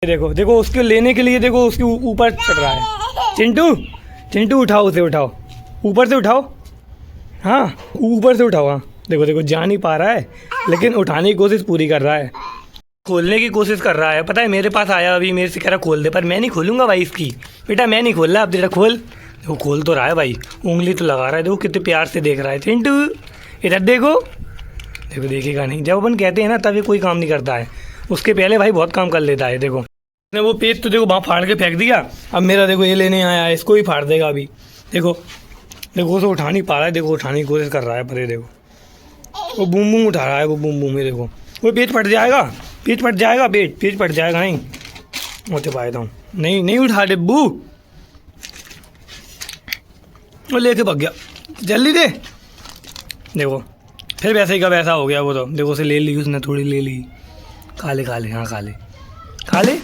देखो देखो उसको लेने के लिए देखो उसके ऊपर चढ़ रहा है। चिंटू चिंटू उठाओ, उसे उठाओ, ऊपर से उठाओ। हाँ ऊपर से उठाओ। हाँ देखो देखो जा नहीं पा रहा है लेकिन उठाने की कोशिश पूरी कर रहा है, खोलने की कोशिश कर रहा है। पता है मेरे पास आया अभी, मेरे से कह रहा खोल दे, पर मैं नहीं खोलूँगा भाई इसकी। बेटा मैं नहीं खोल रहा, अब बेटा खोल। देखो खोल तो रहा है भाई, उंगली तो लगा रहा है। देखो कितने प्यार से देख रहा है। चिंटू इधर देखो। देखो देखेगा नहीं, जब अपन कहते हैं ना तब ये कोई काम नहीं करता है, उसके पहले भाई बहुत काम कर लेता है। देखो ने वो पेज तो देखो वहाँ फाड़ के फेंक दिया। अब मेरा देखो ये लेने आया है, इसको ही फाड़ देगा अभी। देखो देखो उसे उठा नहीं पा रहा है, देखो उठाने की कोशिश कर रहा है, पर ये देखो वो बूम बूम उठा रहा है, वो बूम बूम। ये देखो वो पेज फट जाएगा, पेज फट जाएगा, पेज फट जाएगा। नहीं उठा पाता हूँ, नहीं नहीं उठा डिब्बू। वो लेके भाग गया, जल्दी दे। देखो फिर वैसे ही का वैसा हो गया वो तो। देखो उसे ले ली उसने, थोड़ी ले ली। खा ले खा ले, हाँ खा ले खा ले।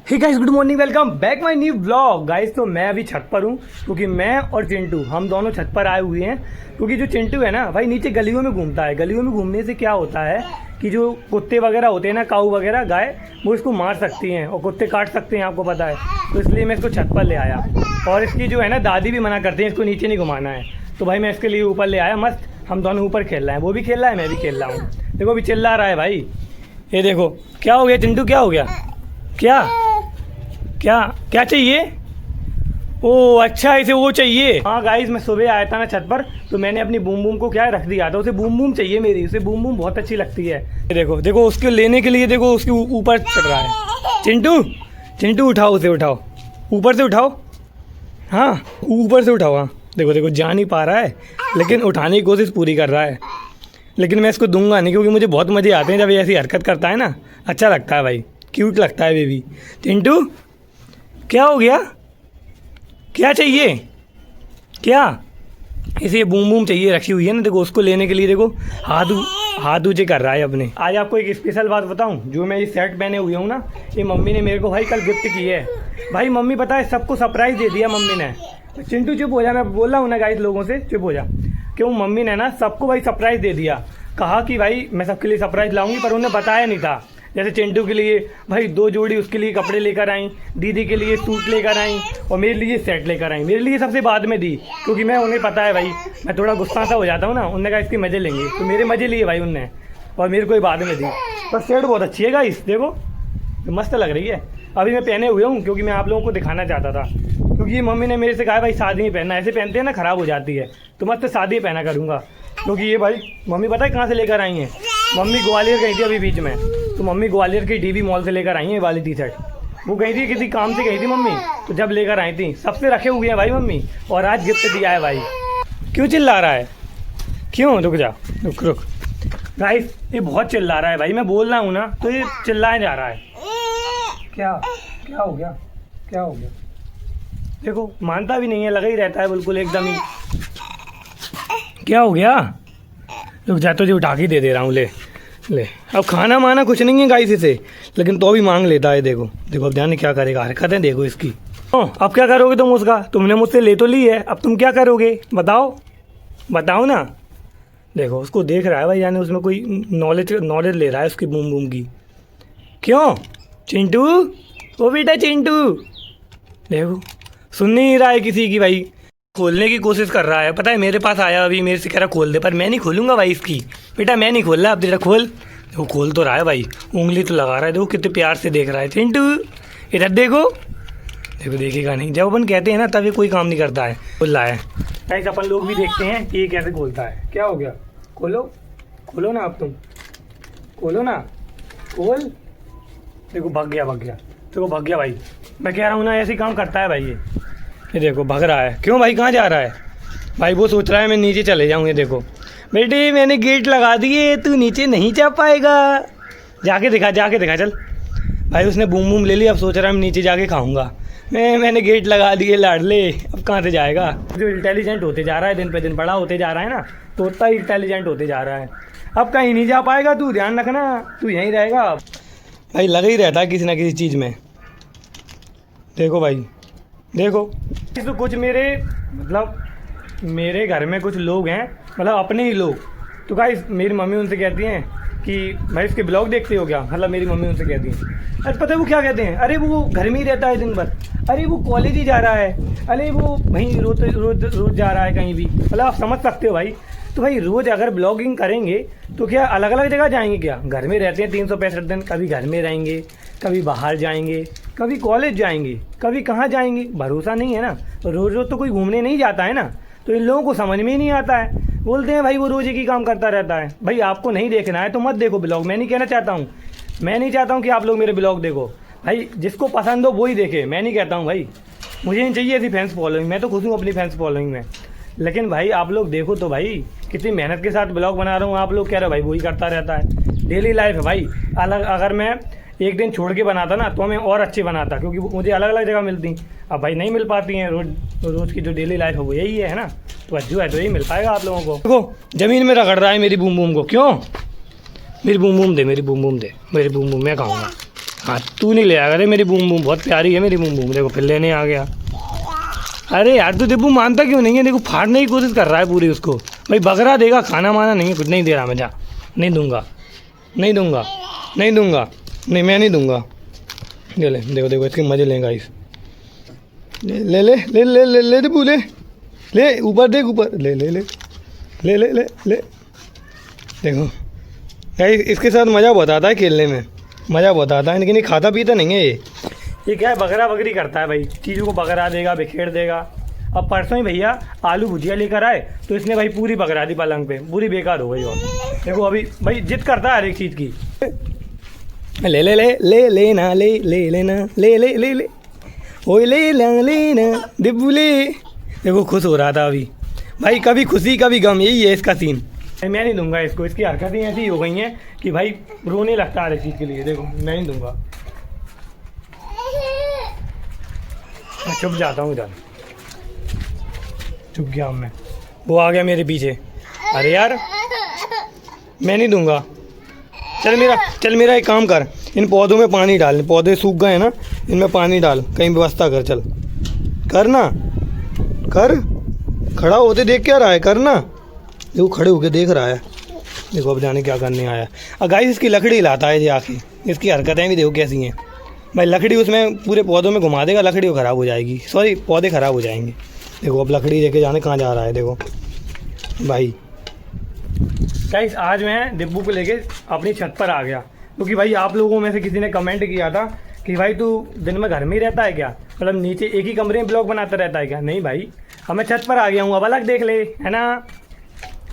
Hey guys good morning, welcome back my new blog. Guys तो मैं अभी छत पर हूँ क्योंकि मैं और चिंटू हम दोनों छत पर आए हुए हैं। क्योंकि जो चिंटू है ना भाई नीचे गलियों में घूमता है। गलियों में घूमने से क्या होता है कि जो कुत्ते वगैरह होते हैं ना, काऊ वगैरह, गाय, वो इसको मार सकती हैं और कुत्ते काट सकते हैं, आपको पता है। तो इसलिए मैं इसको छत पर ले आया। और इसकी जो है ना दादी भी मना करते हैं इसको नीचे नहीं घुमाना है, तो भाई मैं इसके लिए ऊपर ले आया। मस्त हम दोनों ऊपर खेल रहे हैं, वो भी खेल रहा है मैं भी खेल रहा हूँ। देखो अभी चिल्ला रहा है भाई। ये देखो क्या हो गया चिंटू, क्या हो गया, क्या क्या क्या चाहिए? ओ अच्छा इसे वो चाहिए। हाँ गाइस मैं सुबह आया था ना छत पर, तो मैंने अपनी बूम बूम को क्या रख दिया था, उसे बूम बूम चाहिए मेरी, उसे बूम बूम बहुत अच्छी लगती है। देखो देखो उसको लेने के लिए देखो उसके ऊपर चढ़ रहा है। चिंटू चिंटू उठाओ, उसे उठाओ, ऊपर से उठाओ। हाँ ऊपर से उठाओ। हाँ देखो देखो जा नहीं पा रहा है लेकिन उठाने की कोशिश पूरी कर रहा है। लेकिन मैं इसको दूंगा नहीं क्योंकि मुझे बहुत मज़े आते हैं जब ये ऐसी हरकत करता है ना, अच्छा लगता है भाई, क्यूट लगता है बेबी। चिंटू क्या हो गया, क्या चाहिए, क्या? इसे बूम बूम चाहिए रखी हुई है ना, देखो उसको लेने के लिए देखो हाथ ऊँचे कर रहा है अपने। आज आपको एक स्पेशल बात बताऊं, जो मैं ये शर्ट पहने हुए हूँ ना, ये मम्मी ने मेरे को भाई कल गिफ्ट की है। भाई मम्मी पता है सबको सरप्राइज़ दे दिया मम्मी ने। चिंटू चुप हो जा, मैं बोल रहा हूँ ना गाइस लोगों से, चुप हो जा। क्यों मम्मी ने ना सबको भाई सरप्राइज़ दे दिया। कहा कि भाई मैं सबके लिए सरप्राइज़ लाऊंगी, पर उन्हें बताया नहीं था। जैसे चिंटू के लिए भाई 2 जोड़ी उसके लिए कपड़े लेकर आई, दीदी के लिए सूट लेकर आई और मेरे लिए सेट लेकर आई। मेरे लिए सबसे बाद में दी क्योंकि मैं उन्हें पता है भाई मैं थोड़ा गुस्सा सा हो जाता हूँ ना। उनने कहा इसके मज़े लेंगे, तो मेरे मज़े लिए भाई उनने, और मेरे को ही बाद में दी। पर सेट बहुत अच्छी है गाइस, देखो मस्त लग रही है। अभी मैं पहने हुए हूँ क्योंकि मैं आप लोगों को दिखाना चाहता था। क्योंकि मम्मी ने मेरे से कहा भाई शादी में पहनना, ऐसे पहनते हैं ना ख़राब हो जाती है, तो मस्त शादी पहना करूँगा। क्योंकि ये भाई मम्मी पता है कहाँ से लेकर आई हैं, मम्मी ग्वालियर गई थी अभी बीच में, तो मम्मी ग्वालियर की डीवी मॉल से लेकर आई है वाली टी शर्ट। वो गई थी किसी काम से गई थी मम्मी, तो जब लेकर आई थी सबसे रखे हुए हैं भाई मम्मी, और आज गिफ्ट दिया है भाई। क्यों चिल्ला रहा है, क्यों? रुक जा, रुक गाइस ये बहुत चिल्ला रहा है भाई, मैं बोल रहा हूँ ना तो ये चिल्लाए जा रहा है। क्या क्या हो गया, क्या हो गया? देखो मानता भी नहीं है, लगा ही रहता है बिल्कुल एकदम ही। क्या हो गया? रुक जा, तुझे उठा के दे दे रहा हूँ, ले ले। अब खाना माना कुछ नहीं है गाइस इसे, लेकिन तो भी मांग लेता है। देखो देखो अब जाने क्या करेगा, हरकतें देखो इसकी। अब क्या करोगे तुम उसका? तुमने मुझसे ले तो ली है, अब तुम क्या करोगे बताओ, बताओ ना। देखो उसको देख रहा है भाई, यानी उसमें कोई नॉलेज ले रहा है उसकी बूम बूम की। क्यों चिंटू, ओ बेटा चिंटू, देखो सुन नहीं रहा है किसी की भाई, खोलने की कोशिश कर रहा है। पता है मेरे पास आया अभी, मेरे से कह रहा खोल दे, पर मैं नहीं खोलूँगा भाई इसकी। बेटा मैं नहीं खोल रहा, अब बेटा खोल। वो खोल तो रहा है भाई, उंगली तो लगा रहा है। देखो कितने प्यार से देख रहा है। चिंटू इधर देखो। देखो देखेगा नहीं, जब अपन कहते हैं ना तब ये कोई काम नहीं करता है, खोल रहा है। गाइस अपन लोग भी देखते हैं कि ये कैसे खोलता है। क्या हो गया, खोलो खोलो ना, अब तुम खोलो ना, खोल। देखो भाग गया, देखो भाग गया भाई। मैं कह रहा हूँ ना ऐसे काम करता है भाई ये देखो भाग रहा है। क्यों भाई, कहाँ जा रहा है भाई? वो सोच रहा है मैं नीचे चले जाऊँ। ये देखो बेटे मैंने गेट लगा दिए, तू नीचे नहीं जा पाएगा। जाके दिखा चल भाई। उसने बूम बूम ले ली, अब सोच रहा है मैं नीचे जाके खाऊंगा। मैंने गेट लगा दिए लाडले, अब कहाँ से जाएगा? जो इंटेलिजेंट होते जा रहा है, दिन पे दिन बड़ा होते जा रहा है ना, तो उतना ही इंटेलिजेंट होते जा रहा है। अब कहीं नहीं जा पाएगा, तू ध्यान रखना, तू यहीं रहेगा भाई। लगा ही रहता है किसी ना किसी चीज़ में। देखो भाई देखो, तो कुछ मेरे घर में कुछ लोग हैं, मतलब अपने ही लोग। तो गाइस मेरी मम्मी उनसे कहती हैं कि भाई इसके ब्लॉग देखते हो क्या, मतलब मेरी मम्मी उनसे कहती है। अरे पता है वो क्या कहते हैं, अरे वो घर में ही रहता है दिन भर, अरे वो कॉलेज ही जा रहा है, अरे वो वहीं रोज रोज रोज जा रहा है कहीं भी, मतलब आप समझ सकते हो भाई। तो भाई रोज़ अगर ब्लॉगिंग करेंगे तो क्या अलग अलग जगह जाएंगे क्या, घर में रहते हैं 365 दिन, कभी घर में रहेंगे, कभी बाहर जाएंगे, कभी कॉलेज जाएंगे, कभी कहाँ जाएंगे, भरोसा नहीं है ना। तो रोज़ रोज़ तो कोई घूमने नहीं जाता है ना, तो इन लोगों को समझ में ही नहीं आता है, बोलते हैं भाई वो रोज़ एक ही काम करता रहता है। भाई आपको नहीं देखना है तो मत देखो ब्लॉग, मैं नहीं कहना चाहता हूँ, मैं नहीं चाहता हूँ कि आप लोग मेरे ब्लॉग देखो, भाई जिसको पसंद हो वो ही देखे, मैं नहीं कहता हूँ भाई मुझे नहीं चाहिए ऐसी फैंस फॉलोइंग, मैं तो खुश हूँ अपनी फैंस फॉलोइंग में। लेकिन भाई आप लोग देखो तो भाई कितनी मेहनत के साथ ब्लॉग बना रहा हूँ, आप लोग कह रहे हो भाई वही करता रहता है। डेली लाइफ है भाई, अलग अगर मैं एक दिन छोड़ के बनाता ना तो मैं और अच्छे बनाता, क्योंकि मुझे अलग अलग जगह मिलती, अब भाई नहीं मिल पाती हैं। रोज़ की जो डेली लाइफ है वो यही है ना, तो जो है तो यही मिल पाएगा आप लोगों को। देखो ज़मीन में रगड़ रहा है मेरी बूम बूम को, क्यों, मेरी बूम बूम दे, मेरी बूम बूम दे, मेरी बूम बूम मैं खाऊंगा। हाँ तू नहीं ले आएगा, अरे मेरी बूम बूम बहुत प्यारी है मेरी बूम बूम, देखो फिर लेने आ गया। अरे यार तू दिब्बू मानता क्यों नहीं है, देखो फाड़ने की कोशिश कर रहा है पूरी उसको। भाई बकरा देगा, खाना माना नहीं है, कुछ नहीं दे रहा मैं, जा नहीं दूंगा, नहीं दूंगा, नहीं दूंगा, नहीं मैं नहीं दूंगा। ले ले, देखो देखो इसके मज़े लेंगे गाइस, ले ले ले ले ले ले ले दिब्बू ले ले, ऊपर देख ऊपर, ले ले ले ले ले ले ले, देखो गाइस इसके साथ मज़ा बहुत आता है, खेलने में मज़ा बहुत आता है, लेकिन ये खाता पीता नहीं है। ये क्या है, बकरा बकरी करता है भाई, चीज़ों को बकरा देगा, बिखेर देगा। अब परसों ही भैया आलू भुजिया लेकर आए तो इसने भाई पूरी बकरा दी पलंग पे, पूरी बेकार हो गई। और देखो अभी भाई जिद करता है हर एक चीज़ की, ले ले ले ले लेना, ले ले लेना, ले ले ले ले, ओए ले लेना दिब्बू ले। देखो खुश हो रहा था अभी भाई, कभी खुशी कभी गम, यही है इसका सीन। मैं नहीं दूंगा इसको, इसकी हरकतें ऐसी हो गई हैं कि भाई रोने लगता है हर एक चीज़ के लिए। देखो मैं नहीं दूंगा, मैं चुप जाता हूँ इधर, चुप गया मैं, वो आ गया मेरे पीछे। अरे यार मैं नहीं दूंगा, चल मेरा एक काम कर, इन पौधों में पानी डाल, पौधे सूख गए हैं ना, इनमें पानी डाल, कहीं व्यवस्था कर, चल कर ना, कर, खड़ा होते देख क्या रहा है, कर ना, देखो खड़े होके देख रहा है। देखो अब जाने क्या करने आया। अब गाइस इसकी लकड़ी लाता है ये आखिर, इसकी हरकतें भी देखो कैसी हैं भाई। लकड़ी उसमें पूरे पौधों में घुमा देगा, लकड़ी वो ख़राब हो जाएगी, सॉरी पौधे ख़राब हो जाएंगे। देखो अब लकड़ी लेके जाने कहाँ जा रहा है, देखो भाई। गाइस आज मैं दिब्बू को लेके अपनी छत पर आ गया, क्योंकि भाई आप लोगों में से किसी ने कमेंट किया था कि भाई तू दिन में घर में ही रहता है क्या, मतलब नीचे एक ही कमरे में ब्लॉग बनाता रहता है क्या। नहीं भाई अब मैं छत पर आ गया हूँ, अब अलग देख ले, है ना।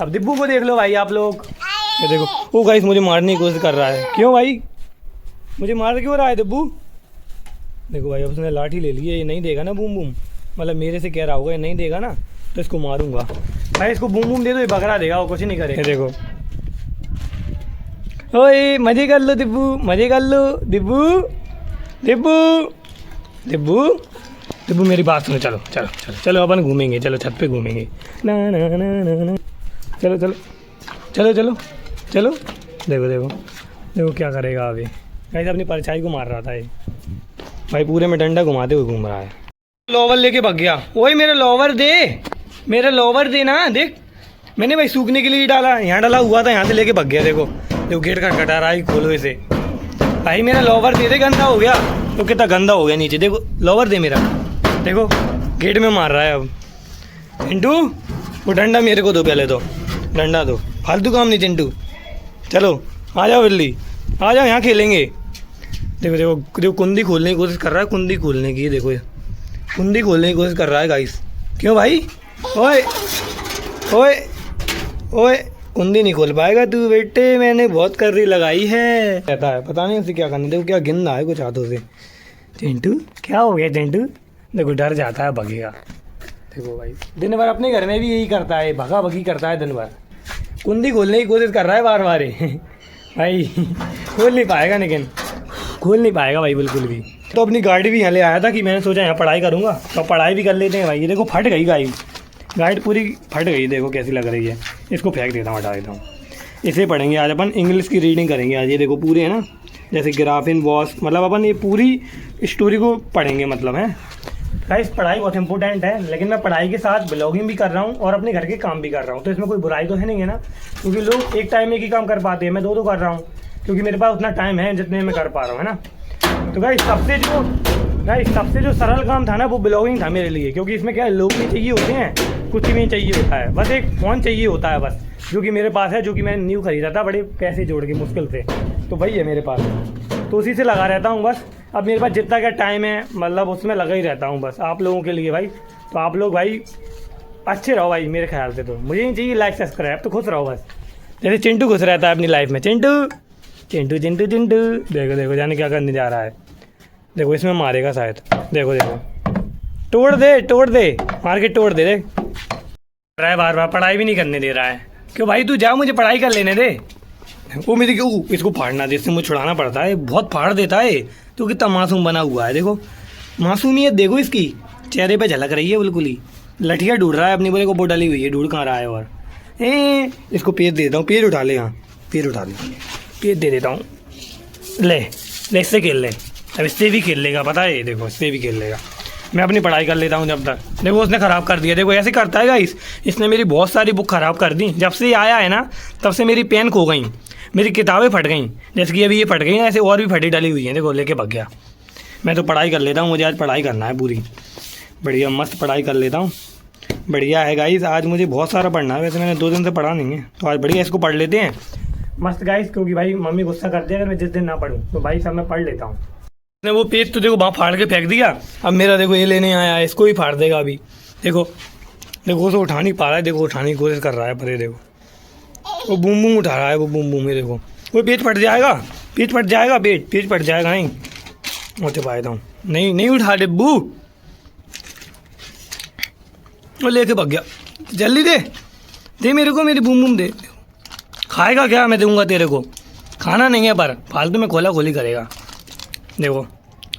अब दिब्बू को देख लो भाई आप लोग, ये देखो वो गाइस मुझे मारने की कोशिश कर रहा है। क्यों भाई मुझे मार क्यों रहा है दिब्बू, देखो भाई अब उसने लाठी ले ली है, ये नहीं देगा ना बूम बूम, मतलब मेरे से कह रहा होगा ये नहीं देगा ना तो इसको मारूंगा भाई। इसको बूम बूम दे दो, ये बकरा देगा, वो कुछ नहीं करेगा। देखो ओए मज़े कर लो दिब्बू, मज़े कर लो दिब्बू, दिब्बू दिब्बू दिब्बू मेरी बात सुनो, चलो चलो चलो चलो अपन घूमेंगे, चलो छत पे घूमेंगे, ना ना ना ना ना, चलो चलो चलो चलो चलो। देखो देखो देखो क्या करेगा अभी, गाइस अपनी परछाई को मार रहा था ये भाई, पूरे में डंडा घुमाते हुए घूम रहा है। लोवर लेके भाग गया, ओए मेरा लोवर दे, मेरा लोवर दे ना, देख मैंने भाई सूखने के लिए डाला, यहाँ डाला हुआ था, यहाँ से लेके भाग गया। देखो देखो गेट खटखटा रहा है, खोलो इसे भाई, मेरा लोवर दे दे, गंदा हो गया तो कितना गंदा हो गया नीचे, देखो लोवर दे मेरा, देखो गेट में मार रहा है। अब चिंटू वो डंडा मेरे को दो, पहले तो डंडा दो, फालतू काम नहीं चिंटू, चलो आ जाओ बिल्ली, आ जाओ यहाँ खेलेंगे। देखो देखो देखो कुंडी खोलने की कोशिश कर रहा है, कुंडी खोलने की, देखो कुंडी खोलने की कोशिश कर रहा है गाइस। क्यों भाई, ओए ओए ओए कुंडी नहीं खोल पाएगा तू बेटे, मैंने बहुत कर्री लगाई है, कहता है पता नहीं उसे क्या करना। देखो क्या गिन रहा है कुछ हाथों से। चिंटू क्या हो गया चिंटू, देखो डर जाता है, भगेगा। देखो भाई दिन भर अपने घर में भी यही करता है, भगा भगी करता है दिन भर, कुंडी खोलने की कोशिश कर रहा है बार बार भाई खोल नहीं पाएगा, लेकिन खोल नहीं पाएगा भाई बिल्कुल भी। तो अपनी गाड़ी भी यहाँ ले आया था कि मैंने सोचा यहाँ पढ़ाई करूँगा, तो पढ़ाई भी कर लेते हैं भाई। ये देखो फट गई गाइड पूरी फट गई, देखो कैसी लग रही है, इसको फेंक देता हूँ, हटा देता हूँ। इसे पढ़ेंगे आज अपन, इंग्लिश की रीडिंग करेंगे आज। ये देखो पूरे है ना, जैसे ग्राफिन वॉस, मतलब अपन ये पूरी स्टोरी को पढ़ेंगे, मतलब है गाइस पढ़ाई बहुत इंपॉर्टेंट है, लेकिन मैं पढ़ाई के साथ ब्लॉगिंग भी कर रहा हूँ और अपने घर के काम भी कर रहा हूँ, तो इसमें कोई बुराई तो है नहीं है ना, क्योंकि लोग एक टाइम में एक ही काम कर पाते हैं, मैं दो कर रहा हूँ क्योंकि मेरे पास उतना टाइम है जितने मैं कर पा रहा हूँ, है ना। तो गाइस सबसे जो सरल काम था ना वो ब्लॉगिंग था मेरे लिए, क्योंकि इसमें क्या है, लोग नहीं चाहिए होते हैं, कुछ भी नहीं चाहिए होता है, बस एक फ़ोन चाहिए होता है बस, जो कि मेरे पास है, जो कि मैंने न्यू खरीदा था बड़े पैसे जोड़ के मुश्किल से, तो वही है मेरे पास, तो उसी से लगा रहता हूँ बस। अब मेरे पास जितना क्या टाइम है मतलब उसमें लगा ही रहता हूँ बस आप लोगों के लिए भाई। तो आप लोग भाई अच्छे रहो भाई मेरे ख्याल से, तो मुझे नहीं चाहिए लाइक सब्सक्राइब, तो खुश रहो बस, जैसे चिंटू खुश रहता है अपनी लाइफ में। चिंटू चिंटू चिंटू चिंटू देखो देखो जाने क्या करने जा रहा है, देखो इसमें मारेगा शायद, देखो देखो तोड़ दे मार के तोड़ दे रहा है, बार बार पढ़ाई भी नहीं करने दे रहा है। क्यों भाई तू जा, मुझे पढ़ाई कर लेने दे। वो मेरी क्यों इसको फाड़ना दे, इससे मुझे छुड़ाना पड़ता है, बहुत फाड़ देता है, तो कितना मासूम बना हुआ है, देखो मासूमियत देखो इसकी चेहरे पे झलक रही है बिल्कुल ही। लठिया ढूंढ रहा है अपनी बोले को, वो डली हुई है, ढूंढ कहाँ रहा है। और इसको पेज दे देता हूँ, पेज उठा ले, हाँ पेज उठा ले, पेज दे देता हूँ, ले इससे खेल ले, अब इससे भी खेल लेगा पता है, देखो इससे भी खेल लेगा। मैं अपनी पढ़ाई कर लेता हूँ जब तक। देखो उसने ख़राब कर दिया, देखो ऐसे करता है गाइस, इसने मेरी बहुत सारी बुक ख़राब कर दी। जब से ये आया है ना तब से मेरी पेन खो गई, मेरी किताबें फट गई, जैसे कि अभी ये फट गई ना, ऐसे और भी फटी डली हुई हैं, देखो लेके भाग गया। मैं तो पढ़ाई कर लेता हूँ, मुझे आज पढ़ाई करना है पूरी, बढ़िया मस्त पढ़ाई कर लेता हूँ। बढ़िया है गाइस, आज मुझे बहुत सारा पढ़ना है, वैसे मैंने 2 दिन से पढ़ा नहीं है, तो आज बढ़िया इसको पढ़ लेते हैं मस्त गाइस, क्योंकि भाई मम्मी गुस्सा करती है अगर मैं जिस दिन ना पढ़ूँ, तो भाई सब मैं पढ़ लेता हूँ। उसने वो पेज तो देखो वहाँ फाड़ के फेंक दिया, अब मेरा देखो ये लेने आया है, इसको ही फाड़ देगा अभी। देखो देखो उसे उठा नहीं पा रहा है, देखो उठाने की कोशिश कर रहा है, पर ये देखो वो बूम बूम उठा रहा है, वो बूम बूम, ये देखो वो पेज फट जाएगा, पेज फट जाएगा, पेज फट जाएगा। नहीं वो चुपाता हूँ, नहीं उठा डिब्बू, वो लेके भाग गया। जल्दी दे मेरे को, मेरी बूम बूम दे। खाएगा क्या, मैं दूंगा तेरे को, खाना नहीं है पर फालतू में खोला खोली करेगा। देखो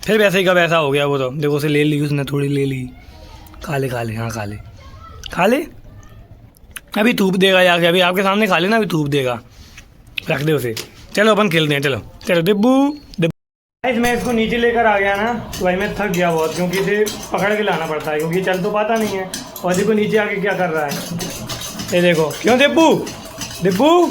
फिर वैसे ही का वैसा हो गया वो, तो देखो उसे ले ली उसने, थोड़ी ले ली, खा ले हाँ खा ले, अभी थूप देगा जाके, अभी आपके सामने खा लेना, अभी थूप देगा, रख दे उसे। चलो अपन खेलते हैं, चलो डिब्बू। मैं इसको नीचे लेकर आ गया ना, तो भाई मैं थक गया बहुत, क्योंकि इसे पकड़ के लाना पड़ता है, क्योंकि चल तो पाता नहीं है। और देखो नीचे आके क्या कर रहा है, ये देखो। क्यों डिब्बू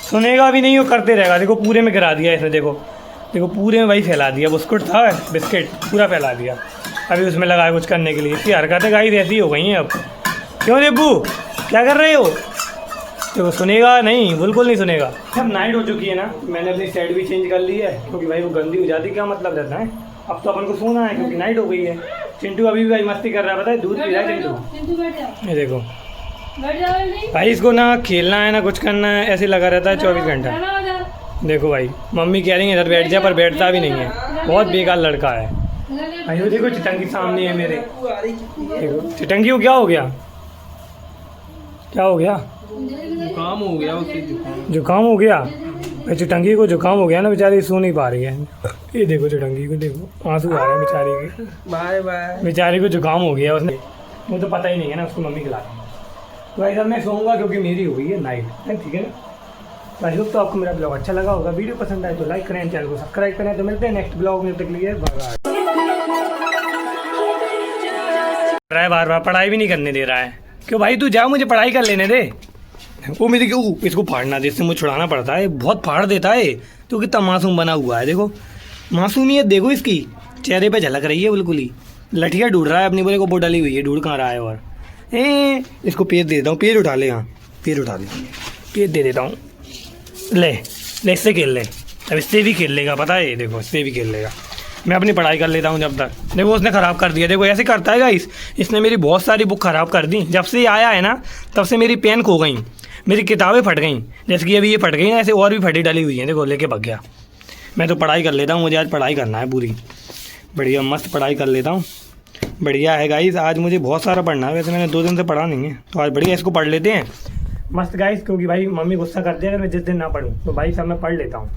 सुनेगा भी नहीं, वो करते रहेगा। देखो पूरे में गिरा दिया इसने, देखो पूरे में वही फैला दिया, बिस्कुट था बिस्किट पूरा फैला दिया, अभी उसमें लगाया कुछ करने के लिए। इसकी हरकतें गाइस ऐसी हो गई हैं अब। क्यों डिब्बू क्या कर रहे हो, देखो सुनेगा नहीं, बिल्कुल नहीं सुनेगा। अब नाइट हो चुकी है ना, मैंने अपनी सेट भी चेंज कर ली है, क्योंकि भाई वो गंदी हो जाती, क्या मतलब रहता है, अब तो अपन को सोना है क्योंकि नाइट हो गई है। चिंटू अभी भी भाई मस्ती कर रहा है, पता है, दूध पी रहा है चिंटू। ये देखो भाई, इसको ना खेलना है ना कुछ करना है, ऐसे लगा रहता है 24 घंटा। देखो भाई मम्मी कह रही है इधर बैठ जा, पर बैठता भी नहीं है, बहुत बेकार लड़का है भाई। वो देखो चिटंगी सामने है मेरे, देखो चिटंगी को क्या हो गया, जुकाम हो गया भाई। चिटंगी को जुकाम हो गया ना, बेचारी सो नहीं पा रही है। ये देखो चिटंगी को, देखो आंसू आ रहे हैं बेचारी के, बाय बेचारी को जुकाम हो गया, उसने वो तो पता ही नहीं है ना, उसको मम्मी खिला। तो भाई मैं सोऊंगा क्योंकि मेरी हो गई है नाइट, ठीक है ना। आई होप तो आपको मेरा ब्लॉग अच्छा लगा होगा, वीडियो पसंद आए तो लाइक करें, चैनल को सब्सक्राइब करें। तो मिलते हैं नेक्स्ट ब्लॉग में, तक के लिए बार पढ़ाई भी नहीं करने दे रहा है। क्यों भाई तू जा, मुझे पढ़ाई कर लेने दे। वो मेरी क्यों इसको फाड़ना दे, इससे मुझे छुड़ाना पड़ता है, बहुत फाड़ देता है, तो कितना मासूम बना हुआ है। देखो मासूमियत देखो इसकी चेहरे पे झलक रही है बिल्कुल ही। लठिया ढूंढ रहा है अपनी बोले को, वो डली हुई है, ढूंढ कहाँ रहा है। और इसको पेज दे देता हूँ, पेज उठा ले, हाँ पेज उठा ले, पेज दे देता हूँ, ले इससे खेल ले, अब इससे भी खेल लेगा पता है, देखो इससे भी खेल लेगा। मैं अपनी पढ़ाई कर लेता हूँ जब तक। देखो उसने ख़राब कर दिया, देखो ऐसे करता है गाइस, इसने मेरी बहुत सारी बुक ख़राब कर दी। जब से ये आया है ना तब से मेरी पेन खो गई, मेरी किताबें फट गई, जैसे कि अभी ये फट गई ना, ऐसे और भी फटी डली हुई हैं, देखो लेके भाग गया। मैं तो पढ़ाई कर लेता हूँ, मुझे आज पढ़ाई करना है पूरी, बढ़िया मस्त पढ़ाई कर लेता हूँ। बढ़िया है गाइस, आज मुझे बहुत सारा पढ़ना है, वैसे मैंने 2 दिन से पढ़ा नहीं है, तो आज बढ़िया इसको पढ़ लेते हैं मस्त गाइस, क्योंकि भाई मम्मी गुस्सा करती है अगर मैं जिस दिन ना पढ़ूँ, तो भाई सब मैं पढ़ लेता हूँ।